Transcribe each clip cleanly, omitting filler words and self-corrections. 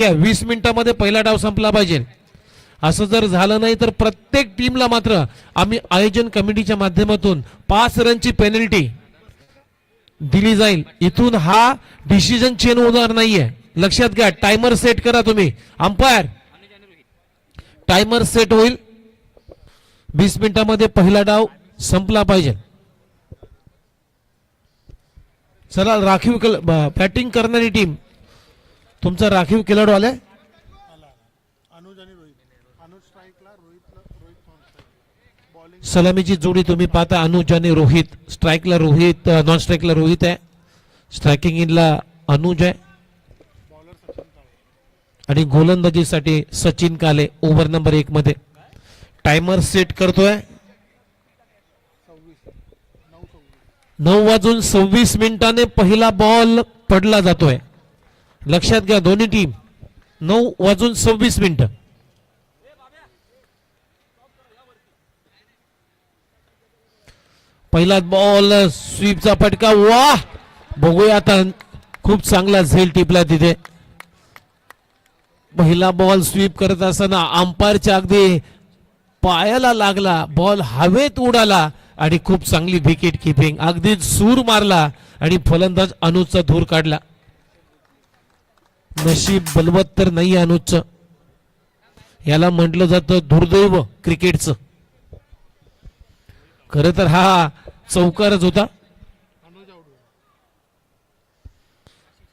20 मिनिटांमध्ये पहिला डाव संपला पाहिजे. असं जर झालं नाही तर प्रत्येक टीमला मात्र आम्ही आयोजन कमिटीच्या माध्यमातून 5 रनची पेनल्टी दिली जाईल. इथून हा डिसिजन चेंज होणार नाहीये, लक्षात घ्या. टायमर सेट करा तुम्ही. अंपायर टायमर सेट होईल. 20 मिनिटांमध्ये पहिला डाव संपला पाहिजे. चला राखीव बॅटिंग करणारी टीम, तुमचा राखीव खेळाडू आलाय. सलामीची जोडी तुम्ही पाहता अनुज आणि रोहित. स्ट्राईकला रोहित, नॉन स्ट्राईकला रोहित आहे. स्ट्रायकिंग इनला अनुज आहे आणि गोलंदाजीसाठी सचिन काले ओव्हर नंबर 1 मध्ये. टायमर सेट करतोय. 9:26 मिनिटांनी पहिला बॉल पडला जातोय. लक्षात घ्या दोन्ही टीम. 9:26 मिनिटं. पहिला बॉल स्वीपचा फटका. वाह, बघूया आता. खूप चांगला झेल टिपला तिथे. पहिला बॉल स्वीप करत असताना अंपायरच्या अगदी पायाला लागला. बॉल हवेत उडाला आणि खूप चांगली विकेट किपिंग. अगदी सूर मारला आणि फलंदाज अनुजचा धूर काढला. नशीब बलवत तर नाही अनुजचं. याला म्हटलं जातं दुर्दैव क्रिकेटचं. खरं तर हा चौकारच होता.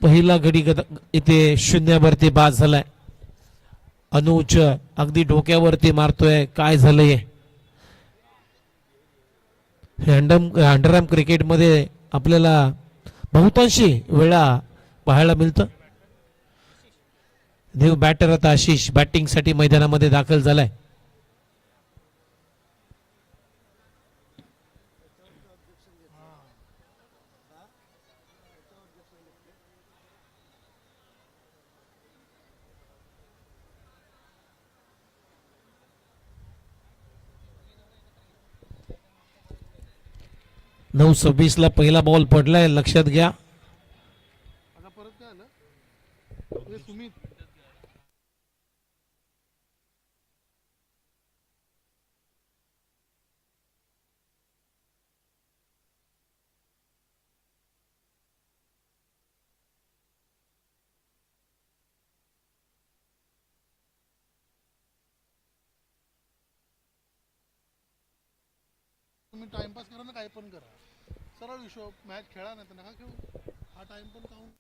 पहिला गडी इथे शून्यावरती बाद झालाय. अनुज अगदी डोक्यावरती मारतोय. काय झालंय अंडरआर्म क्रिकेटमध्ये आपल्याला बहुतांशी वेळा पाहायला मिळतं. देव बॅटर आता आशिष बॅटिंग साठी मैदानामध्ये दाखल झालाय. नऊ 26 ला पहिला बॉल पडलाय. लक्षात घ्या. तुम्ही टाइमपास करा ना, काही पण करा. सरळ हिशोब मॅच खेळा, नाही तर नका खेळू. हा टाइम पण काउंट.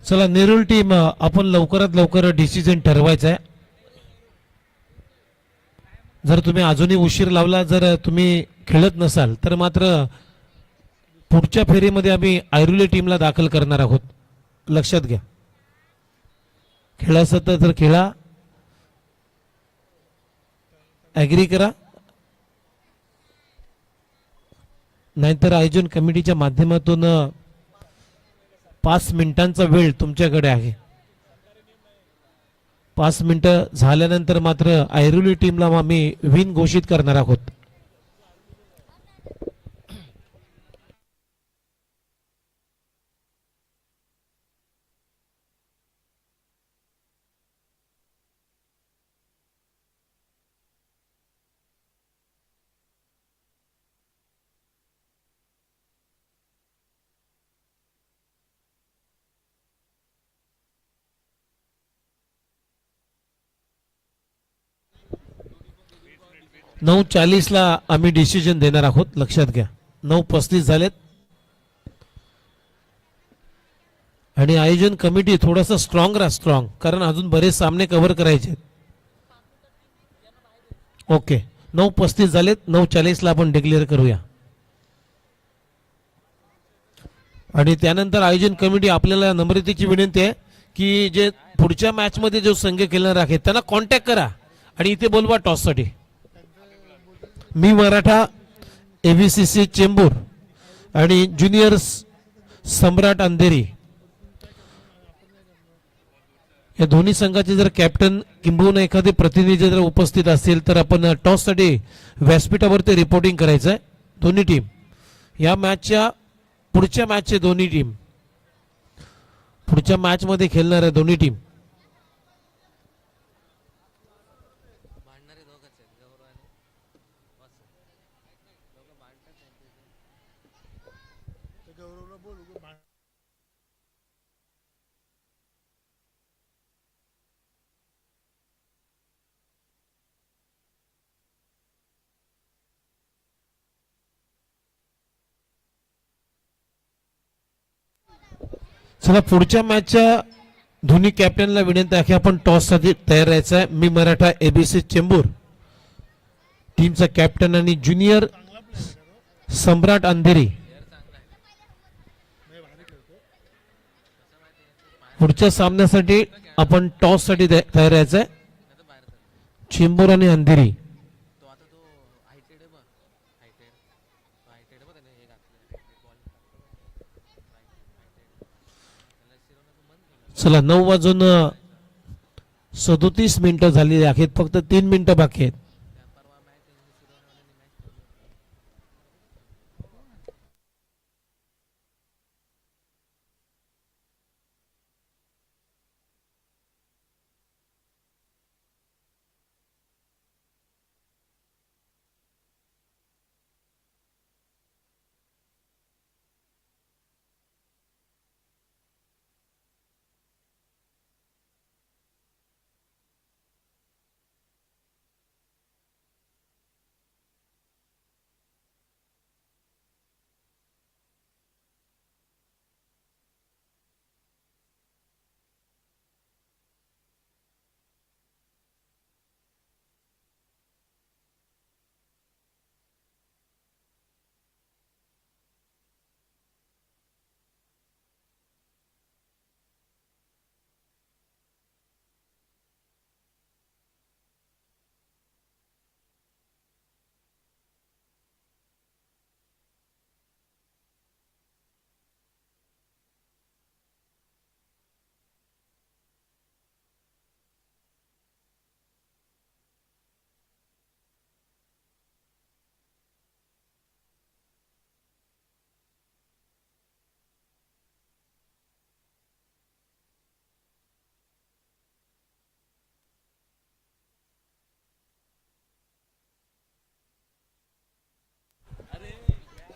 चला नेरूळ टीम, आपण लवकरात लवकर डिसिजन ठरवायचा आहे. जर तुम्ही अजूनही उशीर लावला, जर तुम्ही खेळत नसाल तर मात्र पुढच्या फेरीमध्ये आम्ही ऐरोली टीमला दाखल करणार आहोत. लक्षात घ्या. खेळायचं तर खेळा, ॲग्री करा, नाहीतर आयोजन कमिटीच्या माध्यमातून 5 मिनिटांचा वेळ तुमच्याकडे आहे. 5 मिनिटं झाल्यानंतर मात्र ऐरोली टीमला आम्ही विन घोषित करणार आहोत. नऊ 40ला आम्ही डिसिजन देणार आहोत. लक्षात घ्या. 9:35 झालेत आणि आयोजन कमिटी थोडासा स्ट्रॉंग राहा, स्ट्रॉंग, कारण अजून बरेच सामने कव्हर करायचे. ओके, 9:35 झालेत. 9:40ला आपण डिक्लेअर करूया. आणि त्यानंतर आयोजन कमिटी आपल्याला नम्रतेची विनंती आहे की जे पुढच्या मॅच मध्ये जो संघ खेळणार आहे त्यांना कॉन्टॅक्ट करा आणि इथे बोलवा टॉससाठी. मी मराठा, एबीसीसी चेंबूर आणि ज्युनियर सम्राट अंधेरी या दोन्ही संघाचे जर कॅप्टन किंबहुना एखादे प्रतिनिधी जर उपस्थित असतील तर आपण टॉससाठी व्यासपीठावरती रिपोर्टिंग करायचं आहे. दोन्ही टीम या मॅचच्या पुढच्या मॅचचे दोन्ही टीम पुढच्या मॅच मध्ये खेळणार आहे. दोन्ही टीम गौरवला बोलू चला, पुढच्या मॅचच्या दोन्ही कॅप्टनला विनंती आहे की आपण टॉस साठी तयार राहायचं आहे. मी मराठा, एबीसी चेंबूर टीमचा कॅप्टन आणि ज्युनियर सम्राट अंधेरी पुढच्या सामन्यासाठी आपण टॉस साठी तयार राहायचं आहे. चेंबूर आणि अंधेरी. चला, 9:37 झालेली आहेत. फक्त 3 मिनिटं बाकी आहेत.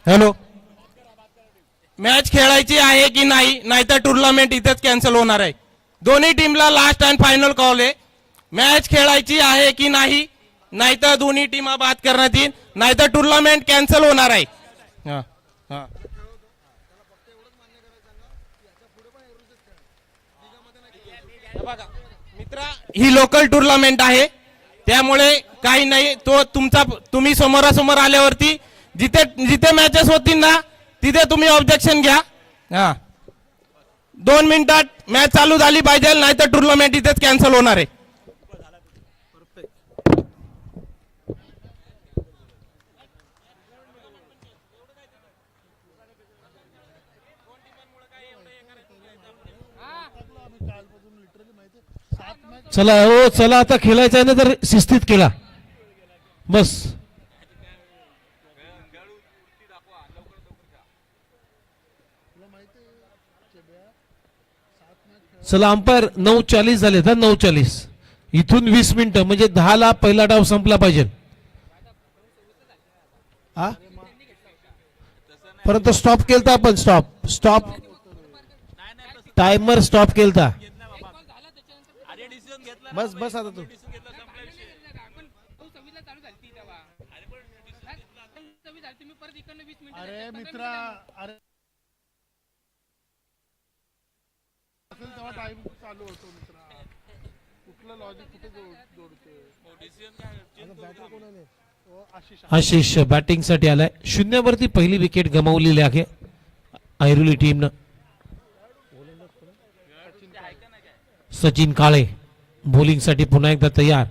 हॅलो, मॅच खेळायची आहे की नाही, नाहीतर टुर्नामेंट इथेच कॅन्सल होणार आहे. दोन्ही टीमला लास्ट अँड फायनल कॉल आहे. मॅच खेळायची आहे की नाही, नाहीतर दोन्ही टीमा बाद करण्यात येईल, नाहीतर टुर्नामेंट कॅन्सल होणार आहे. हा हा बघा मित्रा, ही लोकल टुर्नामेंट आहे, त्यामुळे काही नाही. तो तुम्ही समोरासमोर आल्यावरती जिथे जिथे मॅचेस होतील ना तिथे तुम्ही ऑब्जेक्शन घ्या. हा 2 मिनिटात मॅच चालू झाली पाहिजे, नाही तर टुर्नामेंट इथेच कॅन्सल होणार आहे. आम्ही कालपासून लिटरली माहिती 7 मॅच चला हो चला, आता खेळायचं आहे ना तर शिस्तीत खेळा बस. तुला माहिती आहे चेब्या 7 मॅच चला अंपायर 9:40 झाले तर 9:40 इथून 20 मिनिटं म्हणजे 10 ला पहिला डाव संपला पाहिजे. हा परंतु स्टॉप केलता आपण, स्टॉप टाइमर स्टॉप केलता. बस बस आता तू अरे मित्रा, अरे असेल तेव्हा टाइम चालू होतो मित्रा. कुठलं लॉजिक कुठे जोडतोय? बॅटर कोणाने? आशिष. आशिष बॅटिंग साठी आलाय. 0 वरती पहिली विकेट गमावलेली आहे ऐरोली टीमनं. सचिन काळे बॉलिंग साठी पुन्हा एकदा तयार.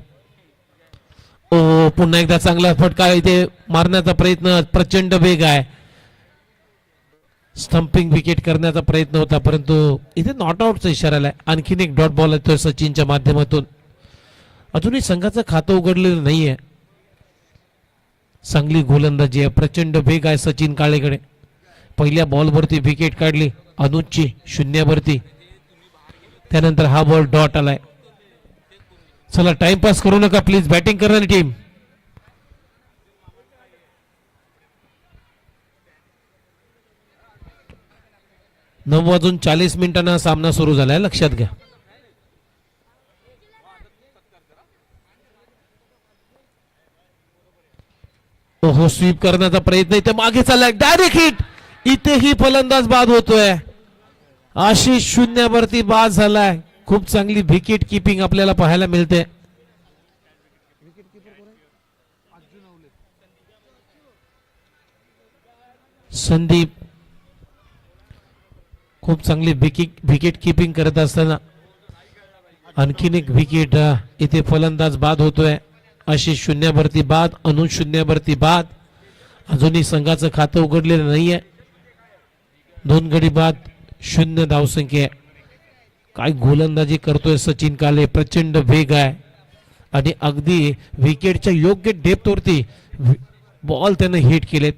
ओ पुन्हा एकदा चांगला फटका इथे मारण्याचा प्रयत्न, प्रचंड वेग आहे. स्टंपिंग विकेट करण्याचा प्रयत्न होता परंतु इथे नॉट आउटचा इशारा आलाय. आणखीन एक डॉट बॉल येतोय सचिनच्या माध्यमातून. अजूनही संघाचं खातं उघडलेलं नाहीये. चांगली गोलंदाजी आहे, प्रचंड वेग आहे सचिन काळेकडे. पहिल्या बॉलवरती विकेट काढली अनुजची 0 वरती. त्यानंतर हा बॉल डॉट आलाय. चला टाइमपास करू नका प्लीज, बॅटिंग करणारी टीम. नऊ वाजून 40 मिनिटांना सामना सुरू झालाय, लक्षात घ्या. ओहो स्वीप करण्याचा प्रयत्न इथे मागे चाललाय, डायरेक्ट हिट. इथेही फलंदाज बाद होतोय. आशिष 0 वरती बाद झालाय. खूप चांगली विकेट किपिंग आपल्याला पाहायला मिळते. संदीप खूप चांगली विकेट किपिंग करत असताना आणखीन एक विकेट इथे फलंदाज बाद होतोय. आशिष 0 वरती बाद, अनुज 0 वरती बाद. अजूनही संघाचं खातं उघडलेलं नाहीये. 2 गडी बाद, 0 धावसंख्या आहे. काय गोलंदाजी करतोय सचिन काळे, प्रचंड वेग आहे आणि अगदी विकेटच्या योग्य डेप्थवरती बॉल त्यानं हिट केलेत.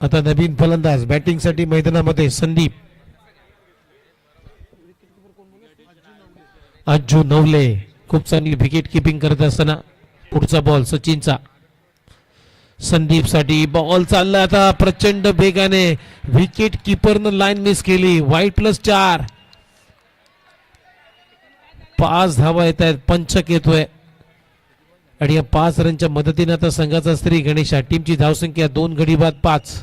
आता नवीन फलंदाज बॅटिंग साठी मैदानामध्ये संदीप. अज्जू नवले खूप चांगली विकेट किपिंग करत असताना पुढचा बॉल सचिनचा. संदीप साठी बॉल चालला आता प्रचंड वेगाने. विकेट किपरनं लाईन मिस केली. वाईट +4. 5 धावा येत आहेत, पंचक येतोय आणि या 5 रनच्या मदतीने आता संघाचा श्री गणेश टीमची धावसंख्या 2 गडी बाद 5.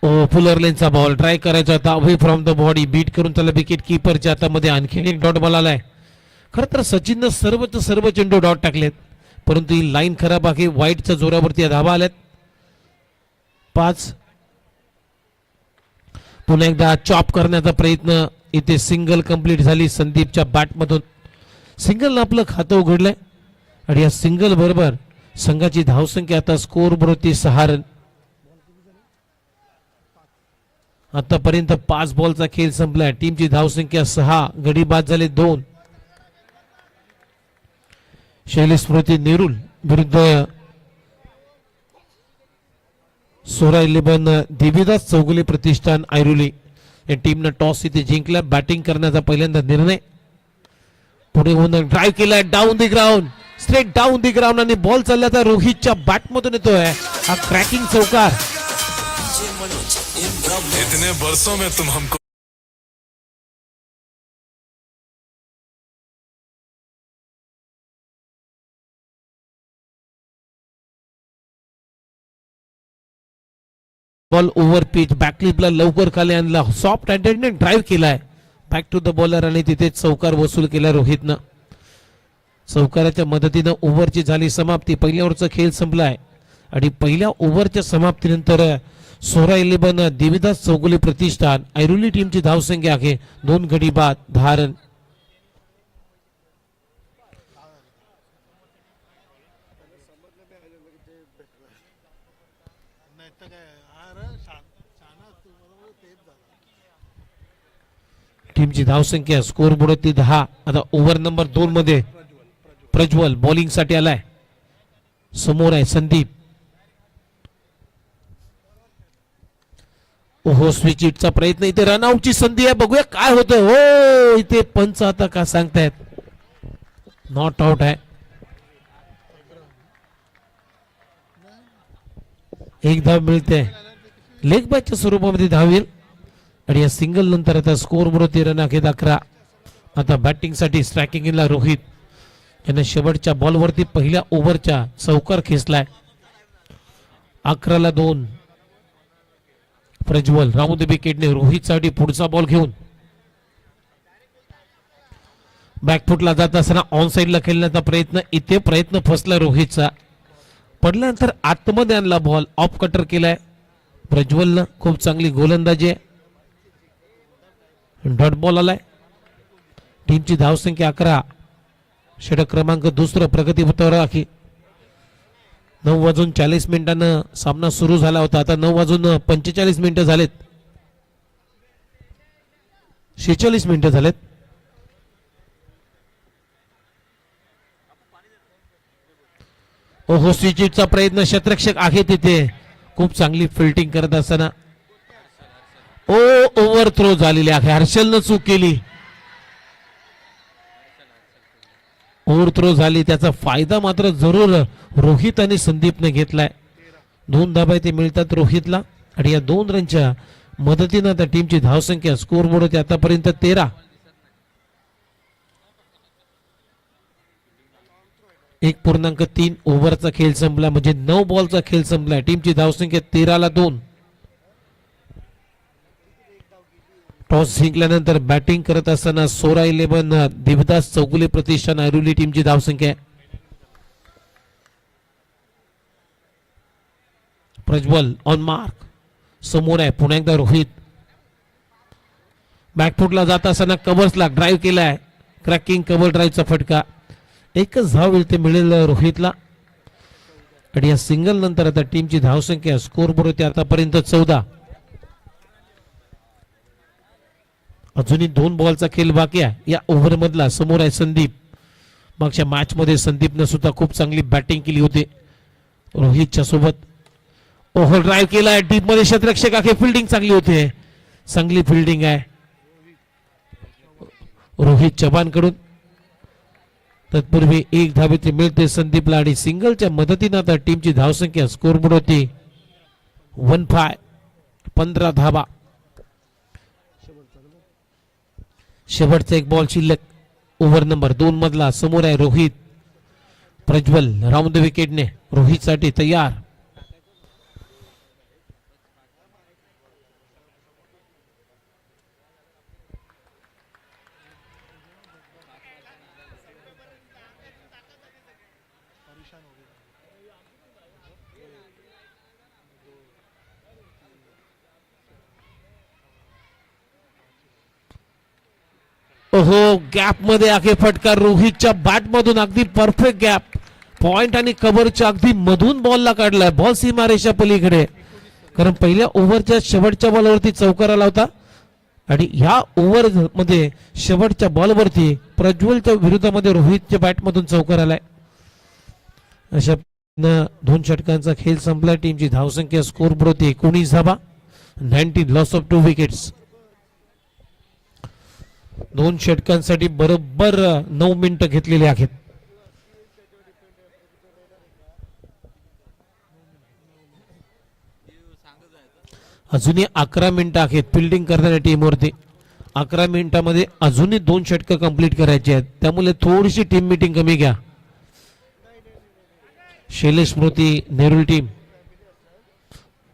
ओ फुलर लेनचा बॉल ट्राय करायचा होता, away from the body, beat करून त्याला विकेट किपरच्या हातामध्ये आणखीन एक डॉट बॉल आलाय. खरं तर सचिननं सर्व चेंडू डॉट टाकलेत परंतु ही लाईन खराब आहे. वाईटच्या जोरावरती या धावा आल्यात 5. पुन्हा एकदा चॉप करण्याचा प्रयत्न, इथे सिंगल कंप्लीट झाली संदीपच्या बॅटमधून. सिंगल आपलं खातं उघडलंय आणि या सिंगल बरोबर संघाची धावसंख्या आता स्कोर बरोबर 6 रन. आतापर्यंत 5 बॉलचा खेळ संपलाय. टीमची धावसंख्या 6, गडी बाद झाले 2. शैलेश स्मृती नेरुल विरुद्ध सोरा 11 देवीदास चौगुले प्रतिष्ठान ऐरोली या टीमनं टॉस इथे जिंकला. बॅटिंग करण्याचा पहिल्यांदा निर्णय. पुढे होऊन ड्राईव्ह केलाय down the ground, straight down the ground आणि बॉल चालला तर रोहितच्या बॅटमधून येतोय हा क्रॅकिंग चौकार. इतने बरसों में तुम हमको बॉल ओव्हर पिच बॅकलिपला लवकर खाली आणला सॉफ्ट हँडेडने ड्राईव्ह केलाय बॅक टू द बॉलर आणि तिथे चौकार वसूल केला रोहितनं. चौकाराच्या मदतीनं ओव्हरची झाली समाप्ती. पहिल्या ओव्हरचा खेळ संपलाय आणि पहिल्या ओव्हरच्या समाप्तीनंतर 16-11 देवीदास चौगुले प्रतिष्ठान ऐरोली टीमची धावसंख्या आहे 2 गडी बाद 10 रन. नाही तर काय अरे शाना असतो मला तेच झालं. टीमची धावसंख्या स्कोर बोर्ड ती 10. आता ओव्हर नंबर 2 मध्ये प्रज्वल बॉलिंग साठी आलाय. समोर आहे संदीप. ओहो स्विच हिटचा प्रयत्न इथे रनआउटची संधी आहे बघूया काय होतं. हो इथे पंच आता का सांगतायत नॉट आउट आहे. एक धाव मिळते लेग बॅचच्या स्वरूपामध्ये धाव येईल आणि या सिंगल नंतर आता स्कोर बोर्ड 13 आहेत 11. आता बॅटिंग साठी स्ट्रायकिंगला रोहित याने शेवटच्या बॉलवरती पहिल्या ओव्हरच्या चौकार खेचलाय. 11-2 प्रज्वल राऊंड द विकेटने रोहितसाठी पुढचा बॉल घेऊन बॅकफुटला जात असताना ऑन साइडला खेळण्याचा प्रयत्न इथे प्रयत्न फसला रोहितचा. पडल्यानंतर आतमध्ये आणला बॉल ऑफ कटर केलाय प्रज्वलनं. खूप चांगली गोलंदाजी आहे. डॉट बॉल आलाय. टीमची धावसंख्या 11. षटक क्रमांक 2 प्रगतीपथावर आहे. 9:40 सामना सुरू झाला होता. आता 9:45 झालेत. 46 झालेत. ओहो स्विचचा प्रयत्न क्षेत्ररक्षक आहे तिथे खूप चांगली फिल्डिंग करत असताना ओव्हर थ्रो झालेली आहे. हर्षलनं चूक केली. ओव्हर थ्रो झाली त्याचा फायदा मात्र जरूर रोहित आणि संदीपने घेतलाय. 2 धाबा ते मिळतात रोहितला आणि या 2 रनच्या मदतीनं त्या टीमची धावसंख्या स्कोर बोर्ड आतापर्यंत 13. 1.3 ओव्हरचा खेळ संपला म्हणजे 9 बॉलचा खेळ संपला. टीमची धावसंख्या 13-2. टॉस जिंकल्यानंतर बॅटिंग करत असताना 16-11 देवदास चौगुले प्रतिष्ठान ऐरोली टीमची धावसंख्या. Prajwal on mark. समोर आहे पुन्हा एकदा रोहित. बॅकफुटला जात असताना कव्हर्सला ड्राईव्ह केलाय. क्रॅकिंग कव्हर ड्राईव्हचा फटका. एकच धाव इथे मिळेल रोहितला आणि या सिंगल नंतर आता टीमची धावसंख्या स्कोर बोर्ड आतापर्यंत 14. अजूनही 2 बॉलचा खेळ बाकी आहे या ओव्हर मधला. समोर आहे संदीप. मागच्या मॅच मध्ये संदीपने सुद्धा खूप चांगली बॅटिंग केली होती रोहितच्या सोबत. ओव्हर ड्राईव्ह केलाय डीप मध्ये. क्षेत्ररक्षक आहे. फिल्डिंग चांगली होते. चांगली फिल्डिंग आहे रोहित चव्हाण कडून. तत्पूर्वी 1 धाव इथे मिळते संदीपला आणि सिंगलच्या मदतीने आता टीमची धावसंख्या स्कोर बोर्ड होती 15. 15 धावा. शेवटचा एक बॉल शिल्लक ओव्हर नंबर 2 मधला. समोर आहे रोहित. प्रज्वल राऊंड द विकेटने रोहित साठी तयार. ओहो गॅप मध्ये आहे फटका रोहितच्या बॅट मधून. अगदी परफेक्ट गॅप. पॉइंट आणि कव्हरच्या अगदी मधून बॉलला काढलाय. बॉल सीमारेषा पलीकडे. कारण पहिल्या ओव्हरच्या शेवटच्या बॉलवरती चौकार आला होता आणि ह्या ओव्हर मध्ये शेवटच्या बॉलवरती प्रज्वलच्या विरोधामध्ये रोहितच्या बॅट मधून चौकार आलाय. अशा 2 षटकांचा खेळ संपला. टीमची धावसंख्या स्कोर बोर्ड होती 19 धावा. 19 लॉस ऑफ 2 विकेट्स. 2 षटकांसाठी बरोबर 9 मिनिटं घेतलेली आहेत. अजूनही 11 मिनिटं आहेत फिल्डिंग करणाऱ्या टीमवरती. 11 मिनिटांमध्ये अजूनही 2 षटकं कंप्लीट करायची आहेत. त्यामुळे थोडीशी टीम मीटिंग कमी घ्या. शैलेश स्मृती नेरुल टीम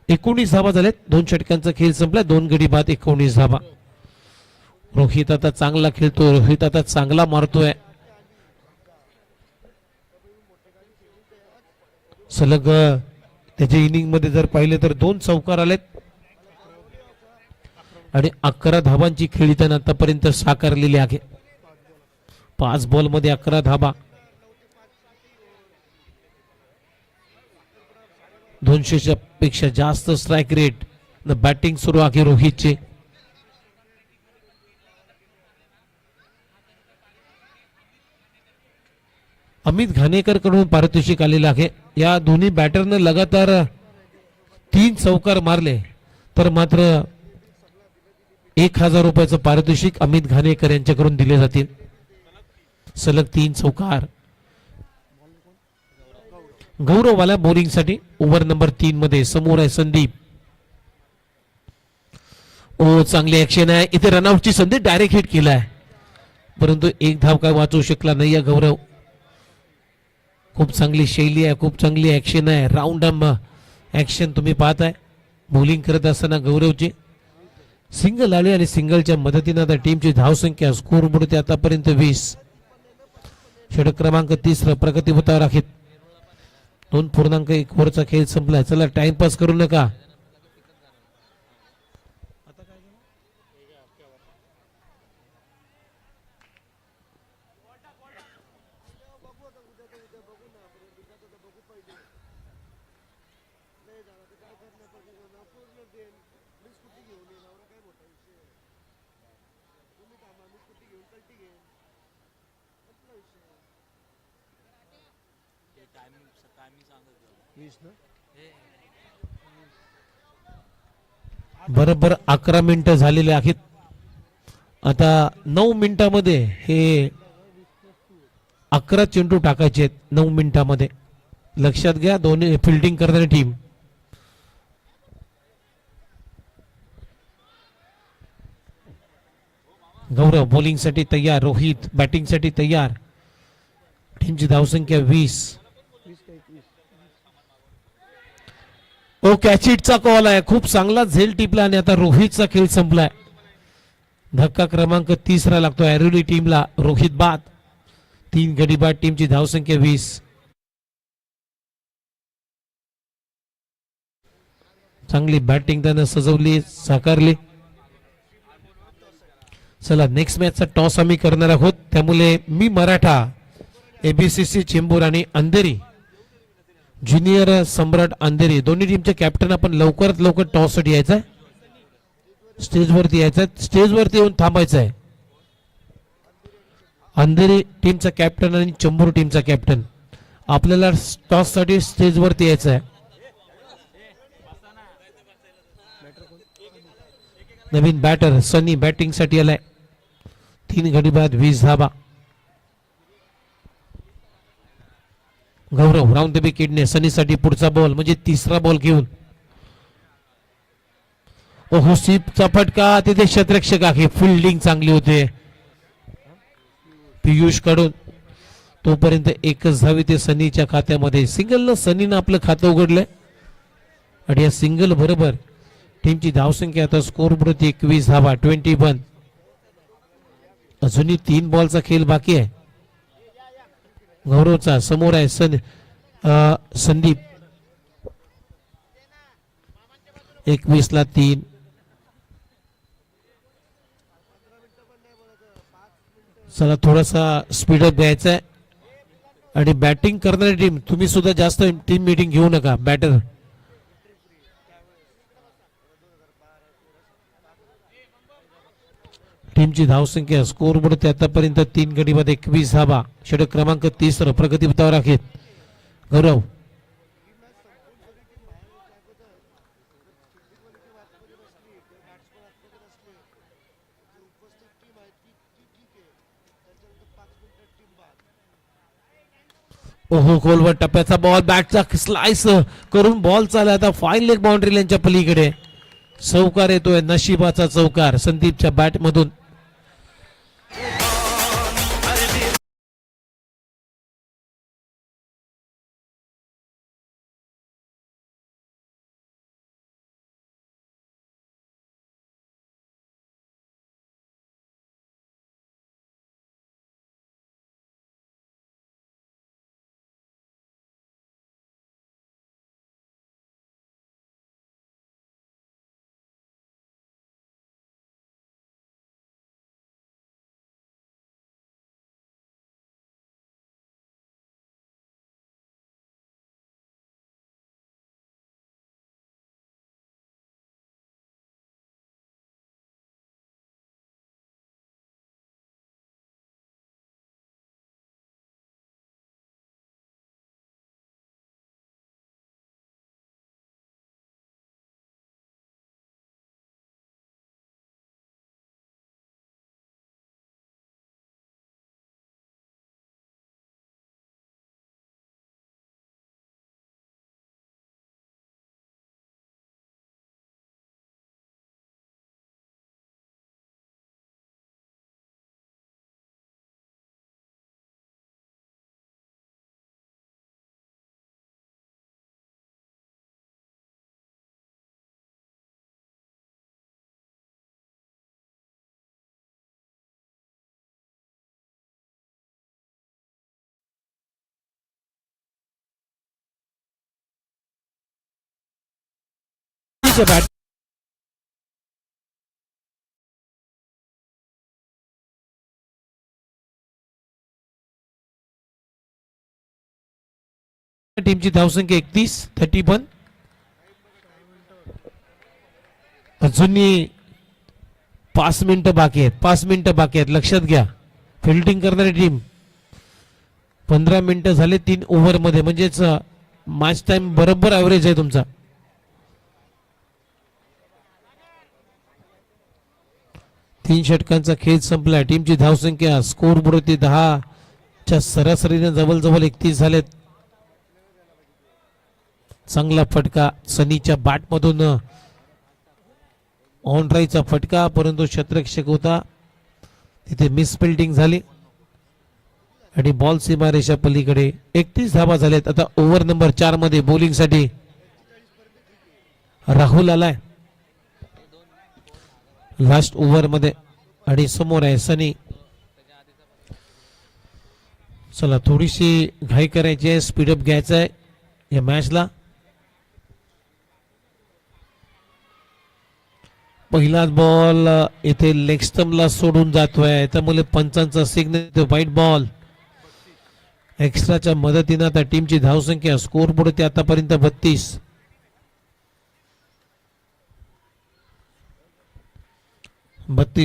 19 धाबा झाल्यात. 2 षटकांचा खेळ संपला. 2 गडी बाद 19 धाबा. रोहित आता चांगला खेळतो. रोहित आता चांगला मारतोय. सलग त्याच्या इनिंग मध्ये जर पाहिले तर 2 चौकार आलेत आणि 11 धाबांची खेळी त्यानं आतापर्यंत साकारलेली आहे. 5 बॉल मध्ये 11 धाबा. 200 पेक्षा जास्त स्ट्राईक रेट. बॅटिंग सुरू आहे रोहितची. अमित घाणेकर कडून पारितोषिक आलेलं आहे. या दोन्ही बॅटरनं लगातार 3 चौकार मारले तर मात्र 1000 रुपयाचं पारितोषिक अमित घाणेकर यांच्याकडून दिले जातील. सलग 3 चौकार. गौरववाला बॉलिंग साठी ओव्हर नंबर 3 मध्ये. समोर आहे संदीप. ओ चांगली ऍक्शन आहे. इथे रनआउटची संधी. डायरेक्ट हिट केलाय परंतु एक धाव काय वाचवू शकला नाही गौरव. खूप चांगली शैली आहे. खूप चांगली ऍक्शन आहे. राऊंड ऍक्शन तुम्ही पाहताय बॉलिंग करत असताना गौरवची. सिंगल आले आणि सिंगलच्या मदतीने आता टीमची धावसंख्या स्कोर बोर्ड आतापर्यंत 20. षटक क्रमांक 30 प्रगतीपथावर आहेत. 2.1 ओव्हरचा खेळ संपलाय. चला टाइमपास करू नका. बरोबर 11 मिनिटं झालेले आहेत. आता 9 मिनिटांमध्ये हे 11 चेंडू टाकायचे आहेत. 9 मिनिटांमध्ये लक्षात घ्या दोन्ही फिल्डिंग करणारी टीम. गौरव बॉलिंग साठी तयार. रोहित बॅटिंग साठी तयार. टीमची धावसंख्या 20. ओ कॅचिटचा कॉल आहे. खूप चांगला झेल टिपला आणि आता रोहितचा खेळ संपलाय. धक्का क्रमांक 30 लागतो ऐरोली टीमला. रोहित बाद. 3 गडी बाद. टीमची धावसंख्या 20. चांगली बॅटिंग त्यानं सजवली साकारली. चला नेक्स्ट मॅचचा टॉस आम्ही करणार आहोत. त्यामुळे मी मराठा एबीसीसी चेंबूर आणि अंधेरी ज्युनियर सम्राट अंधेरी दोन्ही टीमचे कॅप्टन आपण लवकरात लवकर टॉस साठी यायचं. स्टेजवरती यायचं. स्टेजवरती येऊन थांबायचं आहे. अंधेरी टीमचा कॅप्टन आणि चेंबूर टीमचा कॅप्टन आपल्याला टॉस साठी स्टेजवरती यायचं आहे. नवीन बॅटर सनी बॅटिंग साठी आलाय. 3 गडी बाद 20 धाबा. गौरव राऊंड द विकेटने सनीसाठी पुढचा बॉल म्हणजे तिसरा बॉल घेऊन. ओहो स्वीपचा फटका. तिथे क्षेत्ररक्षक आहे. फिल्डिंग चांगली होते पियुष कडून. तोपर्यंत एकच धाव ते सनीच्या खात्यामध्ये. सिंगलनं सनीनं आपलं खातं उघडलंय आणि या सिंगल बरोबर टीमची धावसंख्या आता स्कोर बोर्ड 21 धावा. 21. अजूनही 3 बॉलचा खेळ बाकी आहे. गौरवचा समोर आहे संदीप. 21 ला 3. चला थोडासा स्पीडअप द्यायचा आहे आणि बॅटिंग करणारी टीम तुम्ही सुद्धा जास्त टीम मीटिंग घेऊ नका. बॅटर टीमची धावसंख्या स्कोर बोर्ड आतापर्यंत 3 गडी बाद 21 धावा. षटक क्रमांक 30 प्रगतीपथावर आहेत. गौरव ओहो गोलवर टप्प्याचा बॉल. बॅटचा स्लाइस करून बॉल चालला. आता फाईन लेग बाउंड्री लाईनच्या पलीकडे चौकार येतोय. नशिबाचा चौकार संदीपच्या बॅट मधून. संदीपच्या बॅट टीमची धावसंख्या 31-31. अजूनही 5 मिनिटं बाकी आहेत. 5 मिनिटं बाकी आहेत, लक्षात घ्या. फिल्डिंग करणारी टीम 15 मिनिटं झाले 3 ओव्हर मध्ये, म्हणजेच मॅच टाइम बरोबर ॲव्हरेज आहे तुमचा. तीन षटकांचा खेळ संपला. टीमची धावसंख्या स्कोर बोर्डवरती 10च्या सरासरीने जवळजवळ 31 झालेत. चांगला फटका सनीच्या बॅटमधून, ऑन ड्राईव्हचा फटका, परंतु क्षेत्ररक्षक होता तिथे मिस फिल्डिंग झाली आणि बॉल सीमारेषा पलीकडे. 31 धावा झालेत. आता ओव्हर नंबर 4 मध्ये बॉलिंग साठी राहुल आलाय लास्ट ओव्हर मध्ये आणि समोर आहे सनी. चला थोडीशी घाई करायची आहे, स्पीडअप घ्यायचा आहे या मॅचला. पहिलाच बॉल इथे लेग स्टंपला सोडून जातोय, त्यामुळे पंचांचा सिग्नल व्हाईट बॉल. एक्स्ट्राच्या मदतीनं आता टीमची धावसंख्या स्कोर बोर्ड आतापर्यंत 32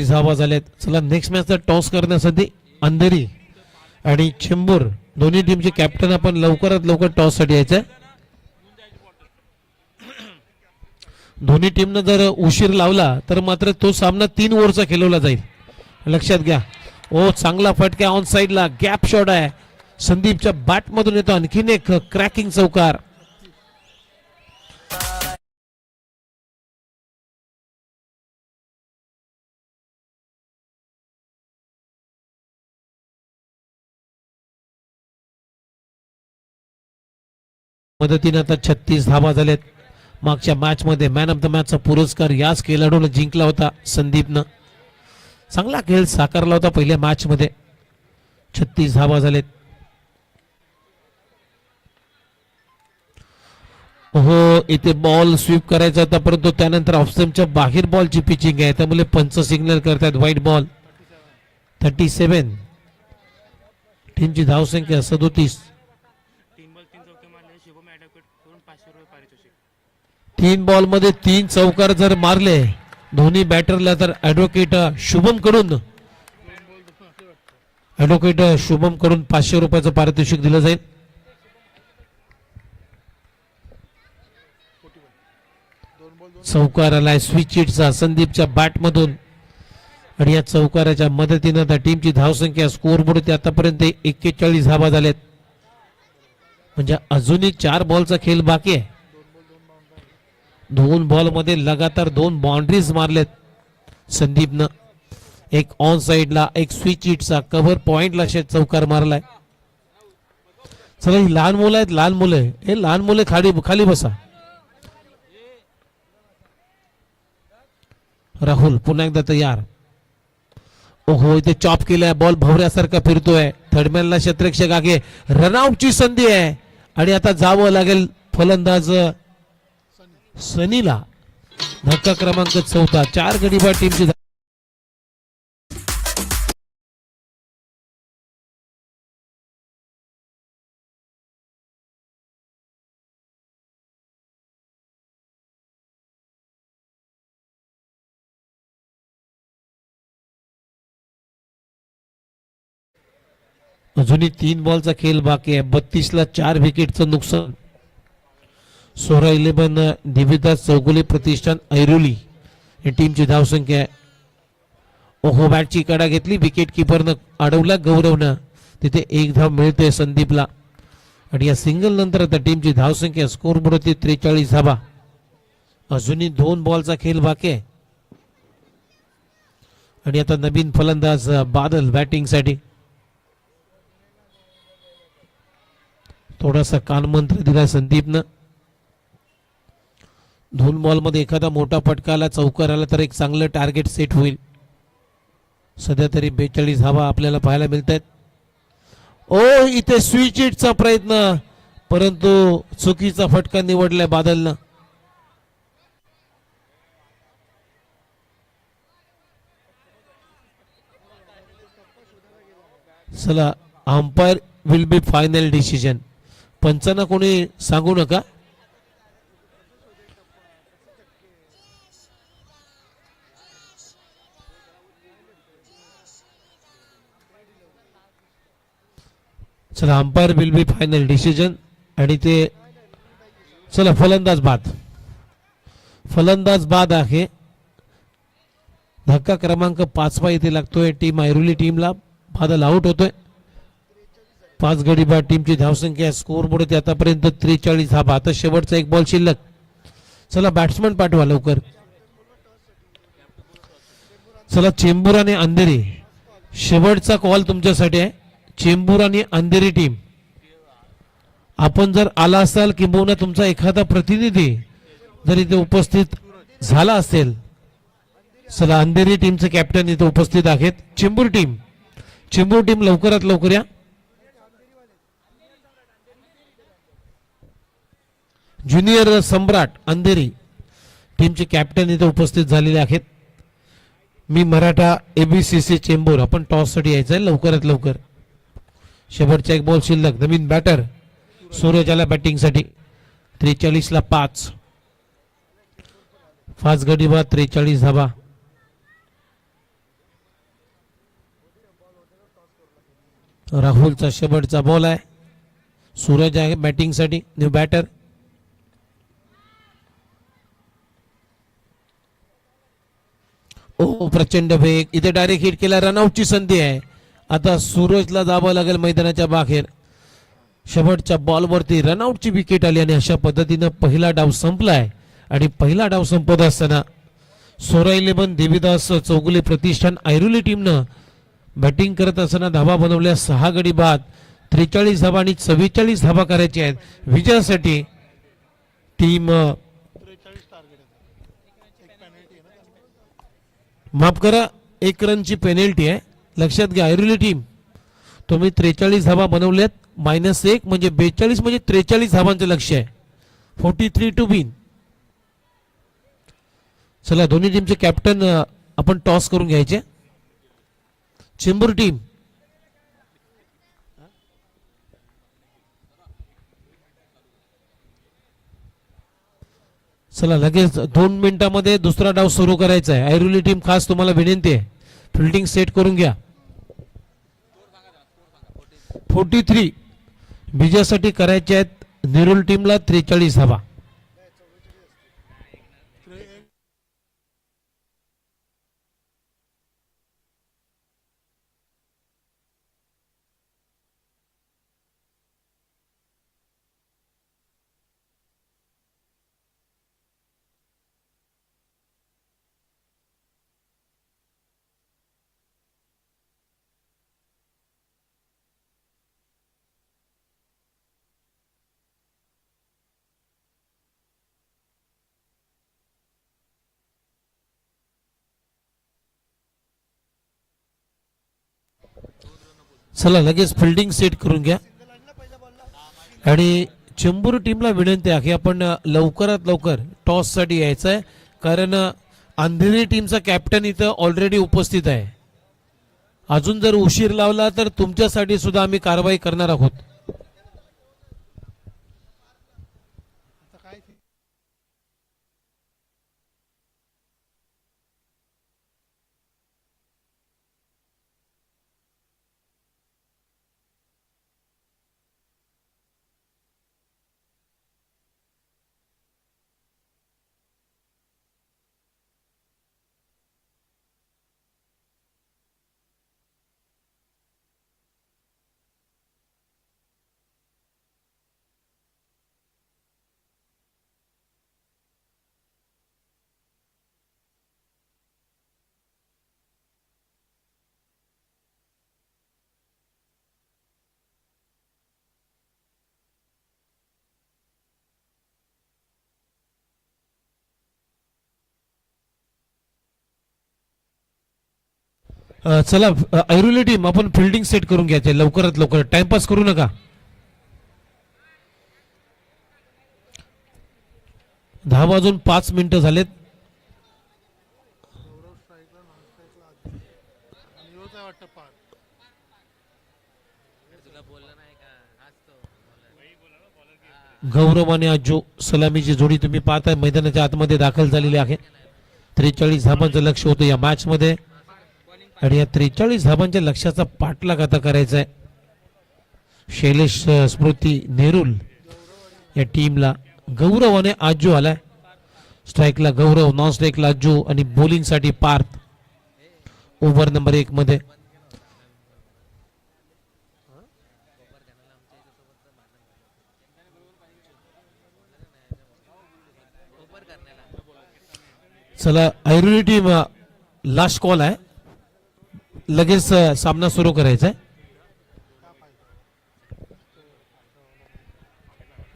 धावा झाल्यात. चला नेक्स्ट मॅचचा टॉस करण्यासाठी अंधेरी आणि चेंबूर दोन्ही टीमचे कॅप्टन आपण लवकरात लवकर टॉस साठी यायचंय. दोन्ही टीमनं जर उशीर लावला तर मात्र तो सामना 3 ओव्हरचा खेळवला जाईल, लक्षात घ्या. ओ चांगला फटका ऑन साइडला, गॅप शॉट आहे. संदीपच्या बॅट मधून येतो आणखीन एक क्रॅकिंग चौकार. मदतीने आता 36 धावा झाल्यात. मागच्या मॅच मध्ये मॅन ऑफ द मॅचचा पुरस्कार याच खेळाडूला जिंकला होता संदीपनं. चांगला खेळ साकारला होता पहिल्या मॅच मध्ये. 36 धावा झालेत. हो इथे बॉल स्वीप करायचा होता, परंतु त्यानंतर ऑफस्टंपच्या बाहेर बॉलची पिचिंग आहे, त्यामुळे पंच सिग्नल करतात व्हाईट बॉल. 37. टीमची धावसंख्या 37. 3 बॉल मध्ये 3 चौकार जर मारले दोन्ही बॅटरला तर ऍडव्होकेट शुभम कडून 500 रुपयाचं पारितोषिक दिलं जाईल. चौकार आलाय स्विच हिटचा संदीपच्या बॅट मधून आणि या चौकाराच्या मदतीनं त्या टीमची धावसंख्या स्कोर बोर्ड आतापर्यंत 41 धावा झाल्यात. म्हणजे अजूनही 4 बॉलचा खेळ बाकी आहे. 2 बॉल मध्ये लगातार 2 बाउंड्रीज मारलेत संदीपनं. एक ऑन साइडला, एक स्विच हिटचा, कव्हर पॉइंटला चौकार मारलाय. चला ही लहान मुलं आहेत, लहान मुलं, हे लहान मुलं खाली बसा. राहुल पुन्हा एकदा तयार. ओहो इथे चॉप केलाय, बॉल भवऱ्यासारखा फिरतोय. थर्डमॅनला क्षेत्ररक्षक आगे, रनआउटची संधी आहे आणि आता जावं लागेल फलंदाज सनीला. धक्का क्रमांक 4. 4 गडी बाद टीमची. अजूनही 3 बॉलचा खेळ बाकी आहे. 32ला 4 विकेटचं नुकसान. 16-11 दिव्यदास चौगुले प्रतिष्ठान ऐरोली ही टीमची धावसंख्या आहे. ओहो बॅटची कडा घेतली, विकेट किपरनं अडवला गौरवनं. तिथे 1 धाव मिळते संदीपला आणि या सिंगल नंतर आता टीमची धावसंख्या स्कोर बोर्डवरती 43 धावा. अजूनही 2 बॉलचा खेळ बाकी आहे आणि आता नवीन फलंदाज बादल बॅटिंग साठी. थोडासा कानमंत्र दिला संदीपनं. 2 बॉल मध्ये एखादा मोठा फटका आला, चौकार आला तर एक चांगलं टार्गेट सेट होईल. सध्या तरी 42 धावा आपल्याला पाहायला मिळत आहेत. ओ इथे स्विच हिटचा प्रयत्न, परंतु चुकीचा फटका निवडलाय बादलनं. चला umpire will be final decision. पंचांना कोणी सांगू नका. चला umpire will be final decision. आणि ते चला फलंदाज बाद आहे. धक्का क्रमांक 5 इथे लागतोय. टीम ऐरोली टीमला बादल आउट होतोय. 5 गडी बाद टीमची धावसंख्या स्कोर बोर्ड आतापर्यंत 43 धावा. आता शेवटचा एक बॉल शिल्लक. चला बॅट्समन पाठवा लवकर. चला चेंबूर आणि अंधेरी शेवटचा कॉल तुमच्यासाठी आहे. चेंबूर आणि अंधेरी टीम आपण जर आला असाल किंबहुना तुमचा एखादा प्रतिनिधी जर इथे उपस्थित झाला असेल. चला अंधेरी टीमचे कॅप्टन इथे उपस्थित आहेत. चेंबूर टीम लवकरात लवकर या. ज्युनियर सम्राट अंधेरी टीमचे कॅप्टन इथे उपस्थित झालेले आहेत. मी मराठा एबीसीसी चेंबूर. आपण टॉस साठी यायचं आहे लवकरात लवकर. शेवटचा एक बॉल शिल्लक. नवीन बॅटर सूरज आला बॅटिंग साठी. 43 ला 5 गडी बाद 43 धावा. राहुलचा शेवटचा बॉल आहे. सूरज आहे बॅटिंग साठी न्यू बॅटर. ओ प्रचंड वेग. इथे डायरेक्ट हिट केला. रनआउटची संधी आहे. आता सूरजला जावं लागेल मैदानाच्या बाहेर. शेवटच्या बॉलवरती रनआउटची विकेट आली आणि अशा पद्धतीनं पहिला डाव संपलाय. आणि पहिला डाव संपत असताना सोरा 11 देवीदास चौगुले प्रतिष्ठान ऐरोली टीमनं बॅटिंग करत असताना धावा बनवल्या 6 गडी बाद. 43 धावा आणि 44 धावा करायच्या आहेत विजयासाठी. टीम 43 टार्गेट आहे. एक पेनल्टी आहे ना. माफ करा 1 रनची पेनल्टी आहे. लक्षात घ्या ऐरोली टीम तुम्ही 43 धावा बनवल्यात. -1 म्हणजे 42 म्हणजे 43 धावांचं लक्ष आहे. 43 टू विन. चला दोन्ही टीमचे कॅप्टन आपण टॉस करून घ्यायचे. चेंबूर टीम चला लगेच 2 मिनिटांमध्ये दुसरा डाव सुरू करायचा आहे. ऐरोली टीम खास तुम्हाला विनंती आहे फिल्डिंग सेट करून घ्या. 43 विजयासाठी करायचे आहेत नेरुल टीमला 43 धावा. चला लगेच फिल्डिंग सेट करून घ्या. आणि चेंबूर टीमला विनंती आहे की आपण लवकरात लवकर टॉस साठी यायचं आहे. कारण अंधेरी टीमचा कॅप्टन इथं ऑलरेडी उपस्थित आहे. अजून जर उशीर लावला तर तुमच्यासाठी सुद्धा आम्ही कारवाई करणार आहोत. आता काय ते चला ऐरोली टीम आपण फिल्डिंग सेट करून घ्यायचे लवकरात लवकर. टाइमपास करू नका. 10 वाजून 5 मिनिटं झालेत. गौरव स्ट्राईकला नॉन स्ट्राईकला आणि योच आहे वाटतं पार. गौरव आणि अज्जू सलामीची जोडी तुम्ही पाहताय मैदानाच्या आतमध्ये दाखल झालेली आहे. 43 धाबांचं लक्ष होतं या मॅच मध्ये आणि या 43 धाबांच्या लक्ष्याचा पाठलाग आता करायचा आहे. शैलेश स्मृती नेरुल या टीमला. गौरव आणि अज्जू आलाय. स्ट्राईकला गौरव, नॉन स्ट्राईकला अज्जू आणि बॉलिंग साठी पार्थ ओव्हर नंबर 1 मध्ये. चला ऐरोली टीम लास्ट कॉल आहे. लगेच सामना सुरू करायचा आहे.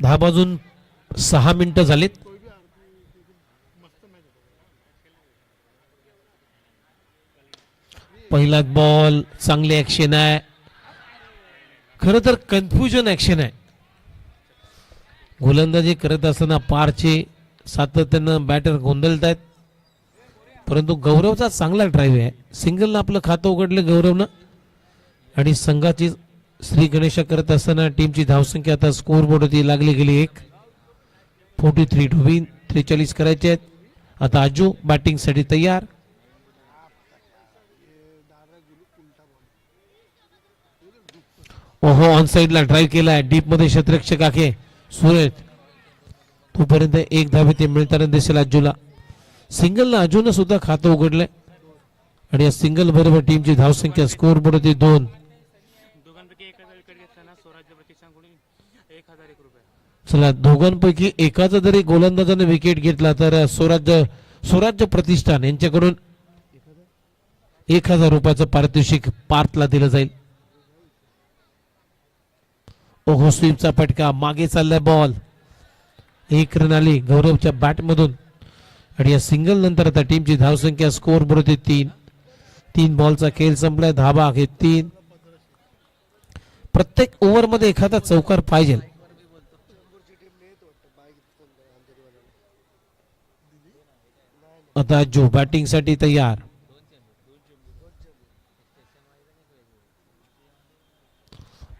10 वाजून 6 मिनिटं झालीत. पहिला बॉल चांगली ऍक्शन आहे. खरं तर कन्फ्युजन ऍक्शन आहे. गोलंदाजी करत असताना पारचे सातत्यानं बॅटर गोंधळत आहेत. परंतु गौरवचा चांगला ड्राईव्ह आहे. सिंगलनं आपलं खातं उघडलं गौरवनं आणि संघाची श्री गणेश करत असताना टीमची धावसंख्या आता स्कोर बोर्डवरती लागली गेली 1. 43 टू विन. 43 करायचे आहेत. आता अज्जू बॅटिंग साठी तयार. ओहो ऑन साइडला ड्राईव्ह केलाय. डीप मध्ये क्षेत्ररक्षक आहे सुरेश. तोपर्यंत 1 धावे ते मिळताना दिसेल अज्जूला. सिंगलला अज्जूनं सुद्धा खातं उघडलंय आणि या सिंगल बरोबर टीमची धावसंख्या स्कोर बोर्डवरती 2. चला दोघांपैकी एकाचा जरी गोलंदाजाने विकेट घेतला तर स्वराज्य प्रतिष्ठान यांच्याकडून 1000 रुपयाचं पारितोषिक पार्थला दिलं जाईल. ओहो स्वीपचा फटका. मागे चाललाय बॉल. 1 रन आली गौरवच्या बॅट मधून आणि या सिंगल नंतर आता टीमची धावसंख्या स्कोर बरोबर 3. 3 बॉलचा खेळ संपलाय. धाबा आहे 3. प्रत्येक ओव्हर मध्ये एखादा चौकार पाहिजे. आता जो बॅटिंग साठी तयार.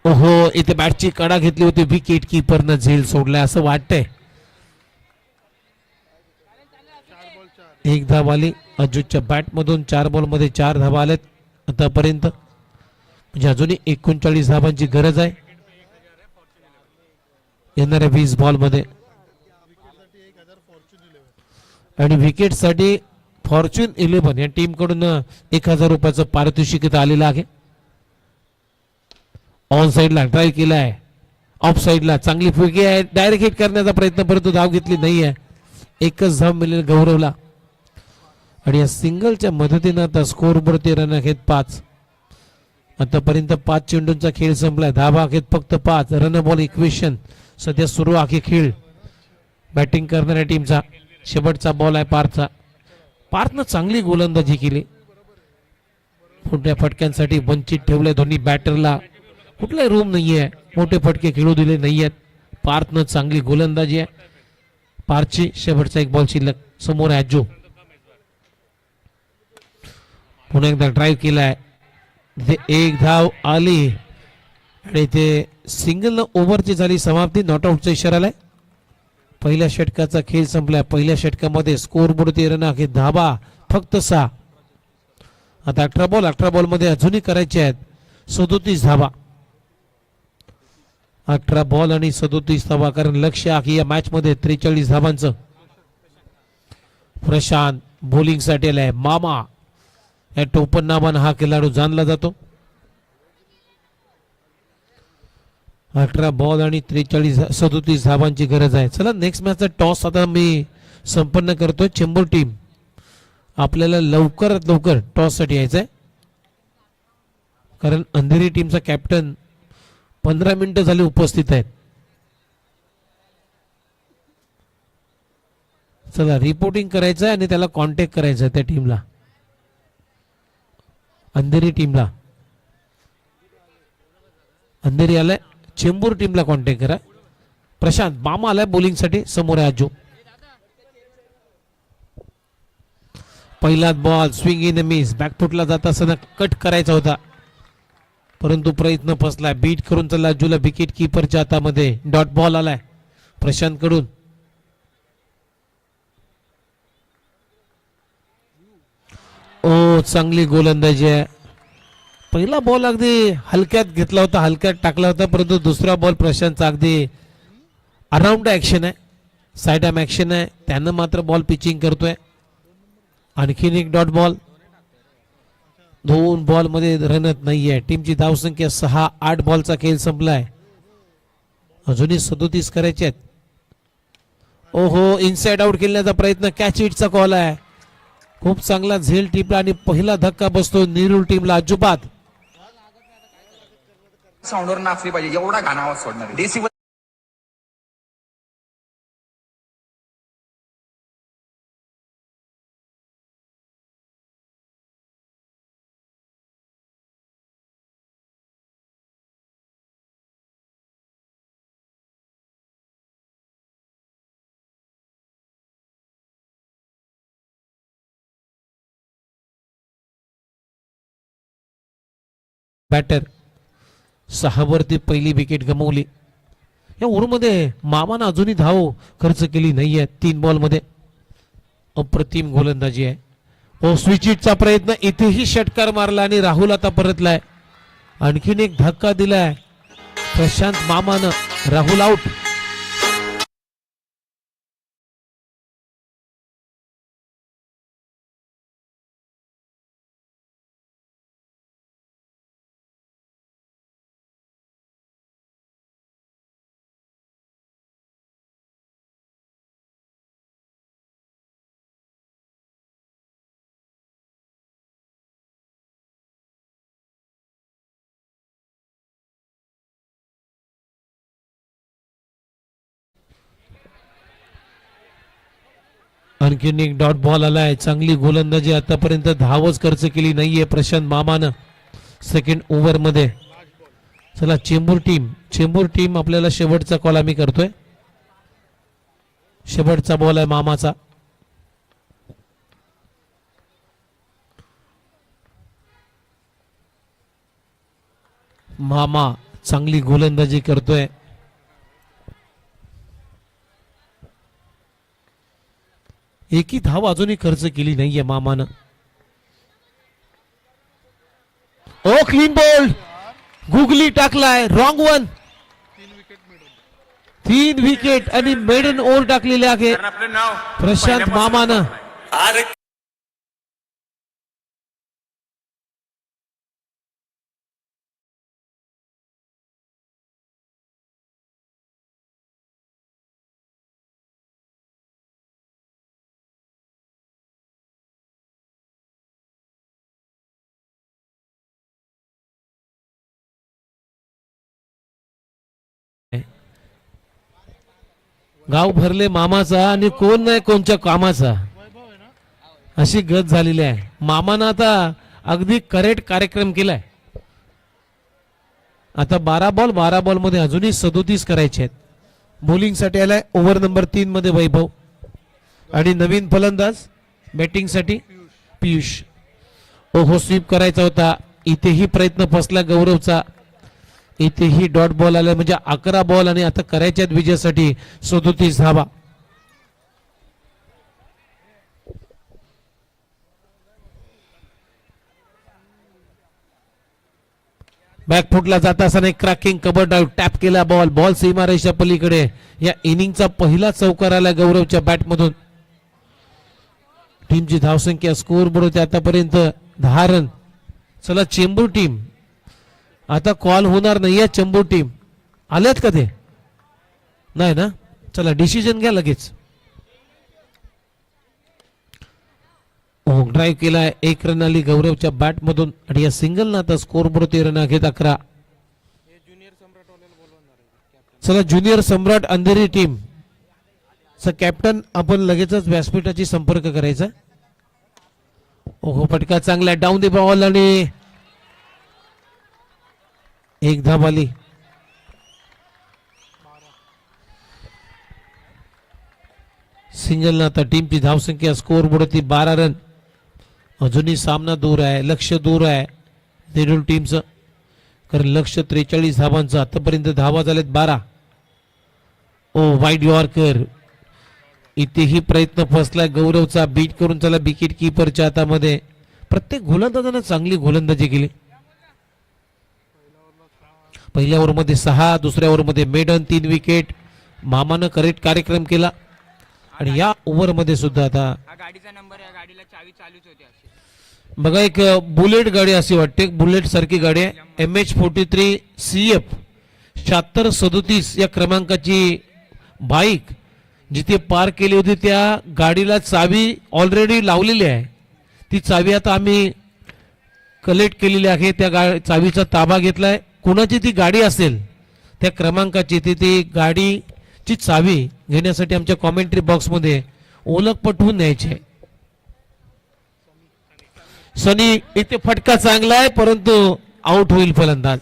ओहो इथे बॅटची कडा घेतली होती. विकेट किपरनं झेल सोडलाय असं वाटतंय. 1 धाव आली अज्जूच्या बॅट मधून. 4 बॉल मध्ये 4 धावा आल्यात आतापर्यंत. म्हणजे अजूनही 39 धावांची गरज आहे येणाऱ्या 20 बॉल मध्ये. आणि विकेट साठी फॉर्च्यून 11 या टीम कडून 1000 रुपयाचं पारितोषिक इथं आलेलं आहे. ऑन साइडला ड्राईव्ह केलाय. ऑफ साइडला चांगली फुगी आहे. डायरेक्ट हिट करण्याचा प्रयत्न परंतु धाव घेतली नाहीये. 1च धाव मिळेल गौरवला आणि या सिंगलच्या मदतीनं आता स्कोर वरती रन आहेत 5. आतापर्यंत 5 चेंडूंचा खेळ संपलाय. धावा आहेत फक्त 5. रन बॉल इक्वेशन सध्या सुरू आहे खेळ. बॅटिंग करणाऱ्या टीमचा शेवटचा बॉल आहे पार्थचा. पार्थनं चांगली गोलंदाजी केली. मोठ्या फटक्यांसाठी वंचित ठेवले दोन्ही बॅटरला. कुठलाही रूम नाहीये. मोठे फटके खेळू दिले नाहीयेत. पार्थनं चांगली गोलंदाजी आहे. पार्थची शेवटचा 1 बॉल शिल्लक. समोर आहे अज्जू. पुन्हा एकदा ड्राईव्ह केलाय. इथे 1 धाव आली आणि इथे सिंगल ओव्हरची झाली समाप्ती. नॉट आउटचा इशारा आलाय. पहिल्या षटकाचा खेळ संपलाय. पहिल्या षटकामध्ये स्कोर बोर्डवरती रन आहे धाबा फक्त 6. आता 18 बॉल मध्ये अजूनही करायचे आहेत 37 धावा. 18 बॉल आणि 37 धावा. कारण लक्ष आहे या मॅच मध्ये 43 धावांचं. प्रशांत बॉलिंग साठी आलाय. मामा या टोपण नावानं हा खेळाडू जाणला जातो. 18 बॉल आणि 37 धावांची गरज आहे. चला नेक्स्ट मॅचचा टॉस आता मी संपन्न करतोय. चेंबूर टीम आपल्याला लवकरात लवकर टॉस साठी यायचंय. कारण अंधेरी टीमचा कॅप्टन 15 मिनिटं झाली उपस्थित आहेत. चला रिपोर्टिंग करायचंय आणि त्याला कॉन्टॅक्ट करायचंय त्या टीमला. अंधेरी टीमला. अंधेरी आलाय. चेंबूर टीमला कॉन्टॅक्ट करा. प्रशांत मामा आलाय बॉलिंग साठी. समोर आहे अज्जू. पहिला बॉल स्विंग इन मिस. बॅकफुटला जात असताना कट करायचा होता परंतु प्रयत्न फसला. बीट करून चालला अज्जूला. विकेट किपरच्या हातामध्ये. डॉट बॉल आलाय. प्रशांत कडून. ओ चांगली गोलंदाजी आहे. पहिला बॉल अगदी हलक्यात घेतला होता, हलक्यात टाकला होता, परंतु दुसरा बॉल प्रशांतचा अगदी अराउंड ऍक्शन आहे, साइड आर्म ऍक्शन आहे, त्यानं मात्र बॉल पिचिंग करतोय. आणखीन एक डॉट बॉल. 2 बॉल मध्ये रनत नाहीये. टीमची धावसंख्या 6. 8 बॉलचा खेळ संपलाय. अजूनही 37 करायचे आहेत. ओहो, इनसाइड आउट खेळण्याचा प्रयत्न, कॅच हिटचा कॉल आहे. खूप चांगला झेल टीमला आणि पहिला धक्का बसतो नेरूळ टीमला. अजिबात साऊंडवर नाचली पाहिजे एवढा गाणं आवाज सोडणार डेसिबल. बॅटर 6 वरती पहिली विकेट गमावली. या ओव्हरमध्ये मामानं अजूनही धाव खर्च केली नाहीये. 3 बॉल मध्ये अप्रतिम गोलंदाजी आहे. ओ स्विच हिटचा प्रयत्न, इथेही षटकार मारला आणि राहुल आता परतलाय. आणखीन एक धक्का दिलाय प्रशांत मामानं. राहुल आउट. आणखीन एक डॉट बॉल आलाय. चांगली गोलंदाजी, आतापर्यंत धावच खर्च केली नाहीये प्रशांत मामानं सेकंड ओव्हर मध्ये. चला चेंबूर टीम आपल्याला शेवटचा कॉल आम्ही करतोय. शेवटचा बॉल आहे मामाचा. मामा चांगली गोलंदाजी करतोय. एकही धाव अजूनही खर्च केली नाहीये मामानं. ओ क्लीन बॉल, गुगली टाकलाय, रॉंग वन. 3 विकेट आणि मेडन ओव्हर टाकलेले आहे प्रशांत मामानं. गाव भरले मामाचा आणि कोण नाही कोणच्या कामाचा, अशी गत झालेली आहे. मामानं आता अगदी करेक्ट कार्यक्रम केलाय. आता 12 बॉल मध्ये अजूनही 37 करायचे आहेत. बॉलिंग साठी आलाय ओव्हर नंबर 3 मध्ये वैभव आणि नवीन फलंदाज बॅटिंग साठी पियुष. ओहो, स्वीप करायचा होता. इथेही प्रयत्न फसला गौरवचा. इथेही डॉट बॉल आला, म्हणजे 11 बॉल आणि आता करायच्यात विजयासाठी 37 धावा. बॅकफुटला जात असताना एक क्रॅकिंग कव्हर ड्राईव्ह, टॅप केला बॉल सीमारेषा पलीकडे. या इनिंगचा पहिला चौकार आला गौरवच्या बॅट मधून. टीमची धावसंख्या स्कोर बोर्ड होते आतापर्यंत 10 रन. चला चेंबूर टीम, आता कॉल होणार नाहीये. चेंबूर टीम आल्यात का ते? नाही ना. चला डिसिजन घ्या लगेच. ड्राईव्ह केलाय, 1 रन आली गौरवच्या बॅट मधून आणि या सिंगल ना आता स्कोर बोर्ड 13 आहेत 11. चला ज्युनियर सम्राट अंधेरी टीम कॅप्टन आपण लगेचच व्यासपीठाची संपर्क करायचा. ओहो, फटका चांगला डाऊन द बॉल आणि 1 धाव आली. सिंगल ना आता टीमची धावसंख्या स्कोर बोर्ड 12 रन. अजूनही सामना दूर आहे, लक्ष दूर आहे नेरूळ टीमचं, कारण लक्ष 43 धावांचं. आतापर्यंत धावा झालेत 12. Wide yorker. इथेही प्रयत्न फसलाय गौरवचा, बीट करून त्याला विकेट किपरच्या हातामध्ये. प्रत्येक गोलंदाजानं चांगली गोलंदाजी केली. पहिल्या ओव्हरमध्ये 6, दुसऱ्या ओव्हरमध्ये मेडन 3 विकेट. मामानं करेक्ट कार्यक्रम केला. आणि या ओव्हरमध्ये सुद्धा आता हा गाडीचा नंबर आहे, गाडीला चावी चालूच होती अशी. बघा एक बुलेट गाडी अशी वाटते, बुलेट सारखी गाडी आहे. MH43 CF 7637 या क्रमांकाची बाईक जिथे पार्क केली होती त्या गाडीला चावी ऑलरेडी लावलेली आहे. ती चावी आता आम्ही कलेक्ट केलेली आहे. त्या चावीचा ताबा घेतलाय. कुणाची ती गाडी असेल त्या क्रमांकाची ती गाडीची चावी घेण्यासाठी आमच्या कॉमेंट्री बॉक्समध्ये ओळख पटवून न्यायची आहे. सनी इथे फटका चांगला आहे परंतु आउट होईल फलंदाज.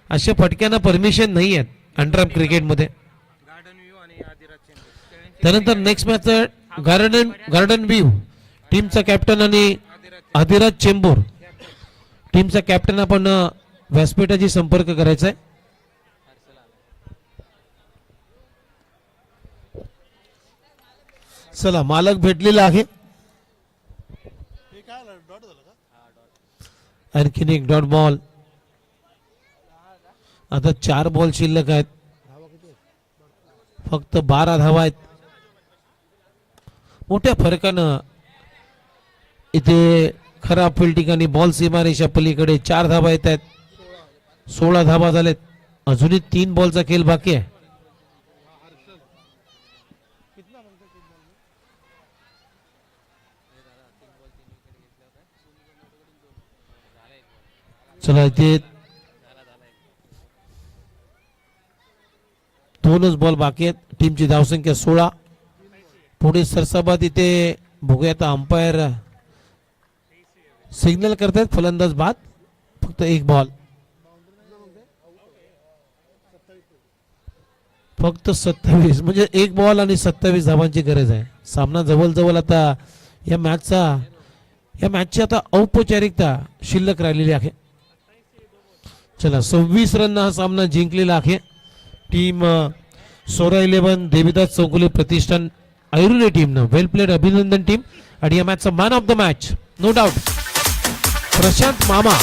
अशा फटक्यांना परमिशन नाही आहेत अंडरआर्म क्रिकेटमध्ये. त्यानंतर नेक्स्ट मॅच गार्डन व्ह्यू टीमचा कॅप्टन आणि अधिराज चेंबूर टीमचा कॅप्टन आपण व्यासपीठाशी संपर्क करायचा आहे. चला मालक भेटलेला आहे. हे काय डॉट झालं का? आणखीन एक डॉट बॉल. आता 4 बॉल शिल्लक आहेत. फक्त 12 धावा आहेत. मोठ्या फरकानं इथे खराब फिल्डिंग आणि बॉल सीमारेषा पलीकडे 4 धावा येत आहेत. 16 धावा झालेत. अजूनही 3 बॉलचा खेळ बाकी आहे. चला इथे 2च बॉल बाकी आहेत. टीमची धावसंख्या 16. पुढे सरसाबाद इथे बघूया आता अंपायर सिग्नल करतायत फलंदाज बाद. फक्त 1 बॉल. फक्त 27 म्हणजे 1 बॉल आणि 27 धावांची गरज आहे. सामना जवळजवळ आता या मॅचची आता औपचारिकता शिल्लक राहिलेली आहे. चला 26 रन हा सामना जिंकलेला आहे. टीम सोरा 11 देविदास चौगुले प्रतिष्ठान ऐरुले टीमनं वेल प्लेड. अभिनंदन टीम. आणि या मॅचचा man of the match no doubt Prashant मामा.